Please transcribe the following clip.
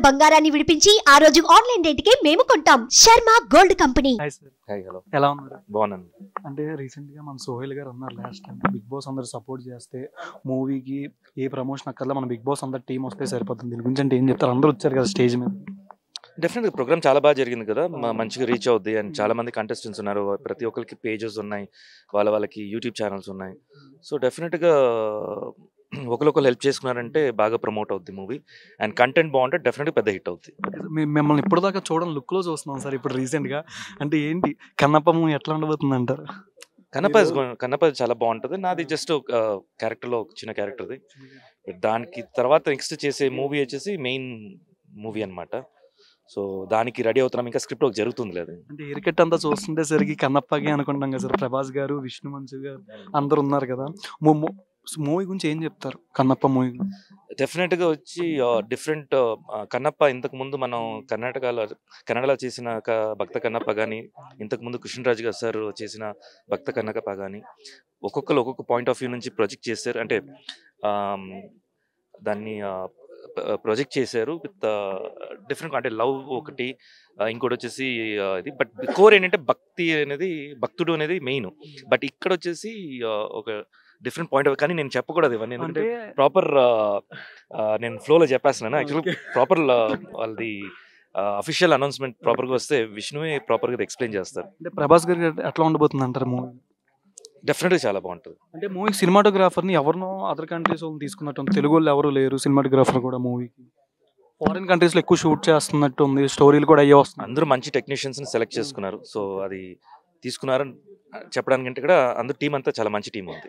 బంగారాన్ని విడిపించి ఆ రోజు ఆన్లైన్ రేటుకే మేము కొంటాం. Sharma gold company. Hi sir. Hi hello ఎలా ఉన్నారు? బాగున్నాను. అంటే రీసెంట్గా మన సోహెల్ గారు అన్నారు లాస్ట్ టైం బిగ్ బాస్ అందరు సపోర్ట్ చేస్తే మూవీకి ఏ ప్రమోషన్ అక్కర్లా మన బిగ్ బాస్ అందరు టీం వస్తే సరిపోతుంది. దీని గురించి అంటే ఏం చెప్తారు? అందరూ వచ్చారు కదా స్టేజ్ మీద. డెఫినెట్గా ప్రోగ్రామ్ చాలా బాగా జరిగింది కదా, మంచిగా రీచ్ అవుద్ది. అండ్ చాలా మంది కంటెస్టెంట్స్ ఉన్నారు, ప్రతి ఒక్కరికి పేజెస్ ఉన్నాయి, వాళ్ళకి యూట్యూబ్ ఛానల్స్ ఉన్నాయి. సో డెఫినెట్గా ఒకరికొకరు హెల్ప్ చేసుకున్నారంటే బాగా ప్రమోట్ అవుద్ది మూవీ. అండ్ కంటెంట్ బాగుంటే డెఫినెట్గా పెద్ద హిట్ అవుద్ది. మిమ్మల్ని ఇప్పటిదాకా చూడడం లుక్లో చూస్తున్నాం సార్ ఇప్పుడు రీసెంట్గా. అంటే ఏంటి కన్నప్ప మూవీ ఎట్లా ఉండబోతుంది అంటారు? కన్నప్ప చాలా బాగుంటుంది. నాది జస్ట్ క్యారెక్టర్లో చిన్న క్యారెక్టర్ది. దానికి తర్వాత నెక్స్ట్ చేసే మూవీ వచ్చేసి మెయిన్ మూవీ అనమాట. సో దానికి రెడీ అవుతున్నాం, ఇంకా స్క్రిప్ట్ ఒక జరుగుతుంది లేదు. అంటే ఎరికెట్ అంతా చూస్తుంటే సరికి కన్నప్పకి అనుకుంటాం కదా సార్. ప్రభాస్ గారు, విష్ణు మంచు గారు అందరు ఉన్నారు కదా. మూవీ గురించి ఏం చెప్తారు? కన్నప్ప మూవీ డెఫినెట్గా వచ్చి డిఫరెంట్. కన్నప్ప ఇంతకు ముందు మనం కన్నడలో చేసిన భక్త కన్నప్ప కానీ, ఇంతకు ముందు కృష్ణరాజు గారు సార్ చేసిన భక్త కన్నప్ప కానీ, ఒక్కొక్కరు ఒక్కొక్క పాయింట్ ఆఫ్ వ్యూ నుంచి ప్రొజెక్ట్ చేశారు. అంటే దాన్ని ప్రొజెక్ట్ చేశారు విత్ డిఫరెంట్. అంటే లవ్ ఒకటి, ఇంకోటి వచ్చేసి ఇది. బట్ కోర్ ఏంటంటే భక్తుడు అనేది మెయిన్. బట్ ఇక్కడ వచ్చేసి ఒక డిఫరెంట్ పాయింట్ ఆఫ్. కానీ నేను చెప్పకూడదు ఇవన్నీ, ఎందుకంటే ప్రాపర్ నేను ఫ్లోలో చెప్పేస్తున్నాను. యాక్చువల్గా ప్రాపర్ వాళ్ళది అఫీషియల్ అనౌన్స్మెంట్ ప్రాపర్గా వస్తే విష్ణువే ప్రాపర్గా ఎక్స్ప్లెయిన్ చేస్తారు. అంటే ప్రభాస్ గారు ఎట్లా ఉండబోతుంది అంటారు మూవీ? డెఫినెట్గా చాలా బాగుంటుంది. అంటే మూవీ సినిమాటోగ్రాఫర్ని ఎవరినో అదర్ కంట్రీస్ వాళ్ళని తీసుకున్నట్టు, తెలుగు వాళ్ళు ఎవరు లేరు సినిమాటోగ్రాఫర్ కూడా. మూవీకి ఫారిన్ కంట్రీస్లో ఎక్కువ షూట్ చేస్తున్నట్టు ఉంది, స్టోరీలు కూడా అయ్యే వస్తుంది. అందరూ మంచి టెక్నీషియన్స్ని సెలెక్ట్ చేసుకున్నారు. సో అది తీసుకున్నారని చెప్పడానికంటే కూడా అందరూ టీం అంతా చాలా మంచి టీం ఉంది.